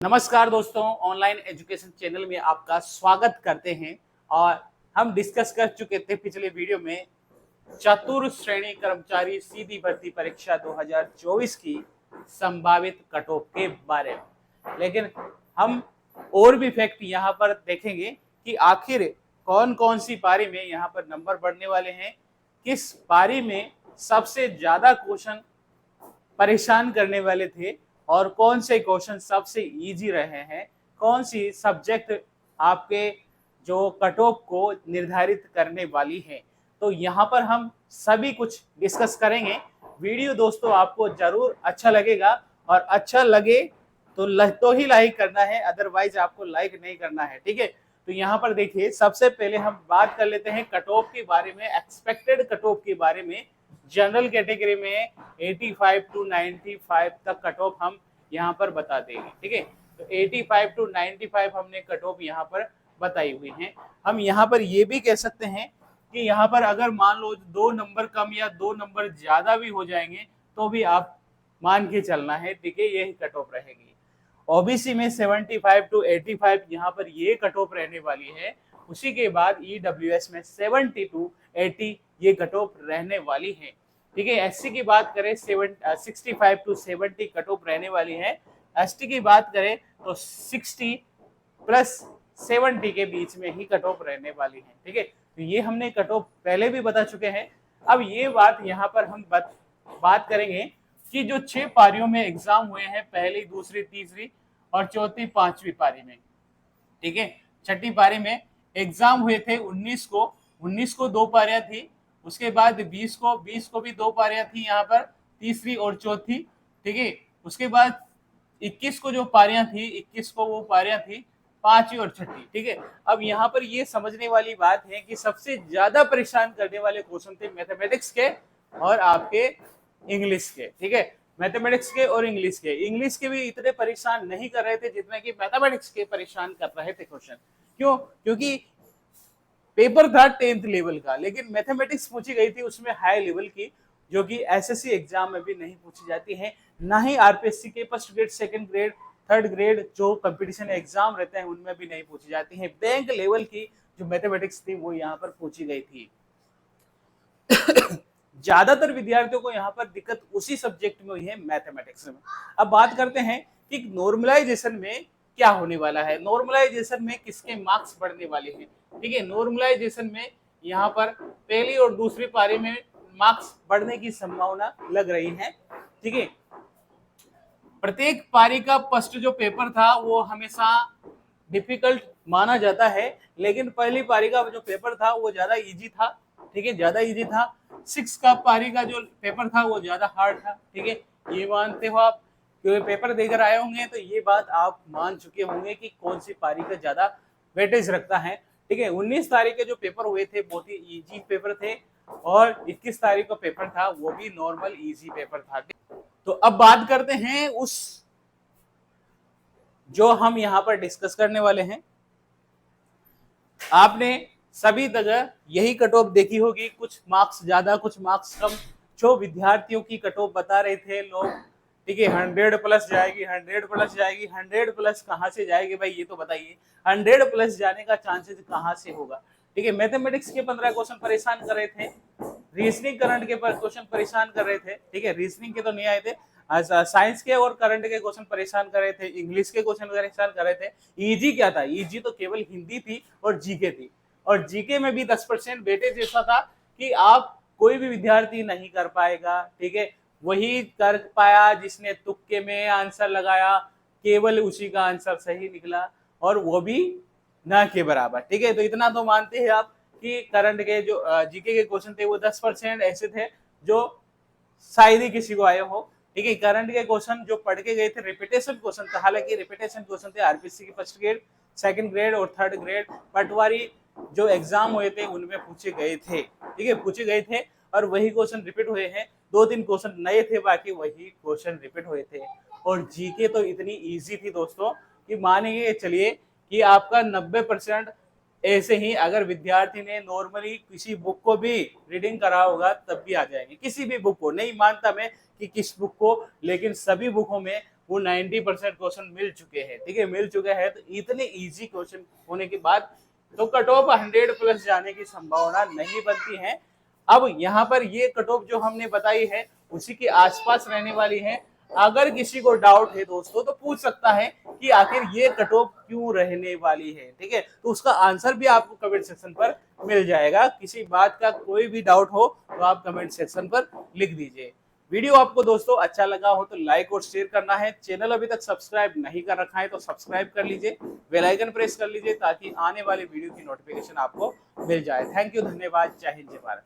नमस्कार दोस्तों, online education channel में आपका स्वागत करते हैं। और हम डिस्कस कर चुके थे पिछले वीडियो में चतुर्थ श्रेणी कर्मचारी सीधी भर्ती परीक्षा 2024 की संभावित कट ऑफ के बारे में। लेकिन हम और भी फैक्ट यहाँ पर देखेंगे कि आखिर कौन कौन सी पारी में यहाँ पर नंबर बढ़ने वाले हैं, किस पारी में सबसे ज्यादा क्वेश्चन परेशान करने वाले थे और कौन से क्वेश्चन सबसे इजी रहे हैं, कौन सी सब्जेक्ट आपके जो कट ऑफ को निर्धारित करने वाली है। तो यहाँ पर हम सभी कुछ डिस्कस करेंगे। वीडियो दोस्तों आपको जरूर अच्छा लगेगा और अच्छा लगे तो ही लाइक करना है, अदरवाइज आपको लाइक नहीं करना है। ठीक है, तो यहाँ पर देखिए, सबसे पहले हम बात कर लेते हैं कट ऑफ के बारे में, एक्सपेक्टेड कट ऑफ के बारे में। जनरल कैटेगरी में 85 टू 95 तक कट ऑफ हम यहाँ पर बता देंगे। ठीक है, तो 85 टू 95 हमने कट ऑफ यहाँ पर बताई हुई है। हम यहाँ पर ये भी कह सकते हैं कि यहाँ पर अगर मान लो 2 नंबर कम या 2 नंबर ज्यादा भी हो जाएंगे तो भी आप मान के चलना है। ठीक है, यही कट ऑफ रहेगी। ओबीसी में 75 टू 85 यहाँ पर ये कट ऑफ रहने वाली है। उसी के बाद ईडब्ल्यूएस में 70 टू 80 ये कट ऑफ रहने वाली है। ठीक है, एससी की बात करें 65 टू 70 कट ऑफ रहने वाली है। एसटी की बात करें तो 60 प्लस 70 के बीच में ही कट ऑफ रहने वाली है। ठीक है, तो ये हमने कट ऑफ पहले भी बता चुके हैं। अब ये बात यहाँ पर हम बात करेंगे कि जो 6 पारियों में एग्जाम हुए हैं, पहली, दूसरी, तीसरी और चौथी, पांचवी पारी में। ठीक है, छठी पारी में एग्जाम हुए थे 19 को 2 पारियां थी। उसके बाद 20 को भी 2 पारियां थी यहाँ पर, तीसरी और चौथी। ठीक है, उसके बाद 21 को जो पारियां थी, 21 को वो पारियां थी पांचवी और छठी। ठीक है, अब यहाँ पर ये समझने वाली बात है कि सबसे ज्यादा परेशान करने वाले क्वेश्चन थे मैथमेटिक्स के और आपके इंग्लिश के। ठीक है, मैथमेटिक्स के और इंग्लिश के भी इतने परेशान नहीं कर रहे थे जितने कि मैथमेटिक्स के परेशान कर रहे थे क्वेश्चन। क्यों? क्योंकि पेपर था 10th लेवल का, लेकिन मैथमेटिक्स पूछी गई थी उसमें हाई लेवल की, जो कि एसएससी एग्जाम में भी नहीं पूछी जाती है, ना ही आरपीएससी के first grade, second grade, third grade जो कंपटीशन एग्जाम रहते हैं उनमें भी नहीं पूछी जाती है। बैंक लेवल की जो मैथमेटिक्स थी वो यहाँ पर पूछी गई थी। ज्यादातर विद्यार्थियों को यहाँ पर दिक्कत उसी सब्जेक्ट में हुई है, मैथमेटिक्स में। अब बात करते हैं कि नॉर्मलाइजेशन में क्या होने वाला है, नॉर्मलाइजेशन में किसके मार्क्स बढ़ने वाले हैं। ठीक है, नॉर्मलाइजेशन में यहाँ पर पहली और दूसरी पारी में मार्क्स बढ़ने की संभावना लग रही है। ठीक है, प्रत्येक पारी का फर्स्ट जो पेपर था वो हमेशा डिफिकल्ट माना जाता है, लेकिन पहली पारी का जो पेपर था वो ज्यादा इजी था। ठीक है, ज्यादा इजी था। 6 का पारी का जो पेपर था वो ज्यादा हार्ड था। ठीक है, ये मानते हो आप, क्योंकि पेपर देकर आए होंगे तो ये बात आप मान चुके होंगे कि कौन सी पारी का ज्यादा वेटेज रखता है। ठीक है, 19 तारीख के जो पेपर हुए थे बहुत ही इजी पेपर थे और 21 तारीख का पेपर था वो भी नॉर्मल इजी पेपर था। तो अब बात करते हैं उस जो हम यहाँ पर डिस्कस करने वाले हैं। आपने सभी जगह यही कट ऑफ देखी होगी, कुछ मार्क्स ज्यादा कुछ मार्क्स कम। जो विद्यार्थियों की कट ऑफ बता रहे थे लोग, ठीक है, 100 प्लस जाएगी, 100 प्लस जाएगी। 100 प्लस कहाँ से जाएगी भाई, ये तो बताइए। 100 प्लस जाने का चांसेस कहाँ से होगा। ठीक है, मैथमेटिक्स के 15 क्वेश्चन परेशान कर रहे थे, रीजनिंग करंट के क्वेश्चन परेशान कर रहे थे। ठीक है, रीजनिंग के तो नहीं आए थे, साइंस के और करंट के क्वेश्चन परेशान कर रहे थे, इंग्लिश के क्वेश्चन परेशान कर रहे थे। इजी क्या था, इजी तो केवल हिंदी थी और जीके थी, और जीके में भी 10% वेटेज ऐसा था कि आप कोई भी विद्यार्थी नहीं कर पाएगा। ठीक है, वही कर पाया जिसने तुक्के में आंसर लगाया, केवल उसी का आंसर सही निकला, और वो भी ना के बराबर। ठीक है, तो इतना तो मानते हैं आप कि करंट के जो जीके के क्वेश्चन थे वो 10% ऐसे थे जो शायद ही किसी को आए हो। ठीक है, करंट के क्वेश्चन जो पढ़ के गए थे रिपीटेशन क्वेश्चन था, हालांकि रिपीटेशन क्वेश्चन थे आरपीएससी की फर्स्ट ग्रेड, सेकंड ग्रेड और थर्ड ग्रेड पटवारी जो एग्जाम हुए थे उनमें पूछे गए थे। ठीक है, पूछे गए थे और वही क्वेश्चन रिपीट हुए हैं। 2-3 क्वेश्चन नए थे, बाकी वही क्वेश्चन रिपीट हुए थे। और जीके तो इतनी इजी थी दोस्तों कि मानेंगे चलिए कि आपका 90% ऐसे ही अगर विद्यार्थी ने नॉर्मली किसी बुक को भी रीडिंग करा होगा तब भी आ जाएंगे, किसी भी बुक को। नहीं मानता मैं कि किस बुक को, लेकिन सभी बुकों में वो 90% क्वेश्चन मिल चुके हैं, ठीक है, मिल चुके हैं। तो इतने इजी क्वेश्चन होने के बाद तो कट ऑफ 100 प्लस जाने की संभावना नहीं बनती है। अब यहाँ पर ये कट ऑफ जो हमने बताई है उसी के आसपास रहने वाली है। अगर किसी को डाउट है दोस्तों तो पूछ सकता है कि आखिर ये कट ऑफ क्यों रहने वाली है, ठीक है, तो उसका आंसर भी आपको कमेंट सेक्शन पर मिल जाएगा। किसी बात का कोई भी डाउट हो तो आप कमेंट सेक्शन पर लिख दीजिए। वीडियो आपको दोस्तों अच्छा लगा हो तो लाइक और शेयर करना है। चैनल अभी तक सब्सक्राइब नहीं कर रखा है तो सब्सक्राइब कर लीजिए, बेल आइकन प्रेस कर लीजिए ताकि आने वाली वीडियो की नोटिफिकेशन आपको मिल जाए। थैंक यू, धन्यवाद, जय हिंद, जय भारत।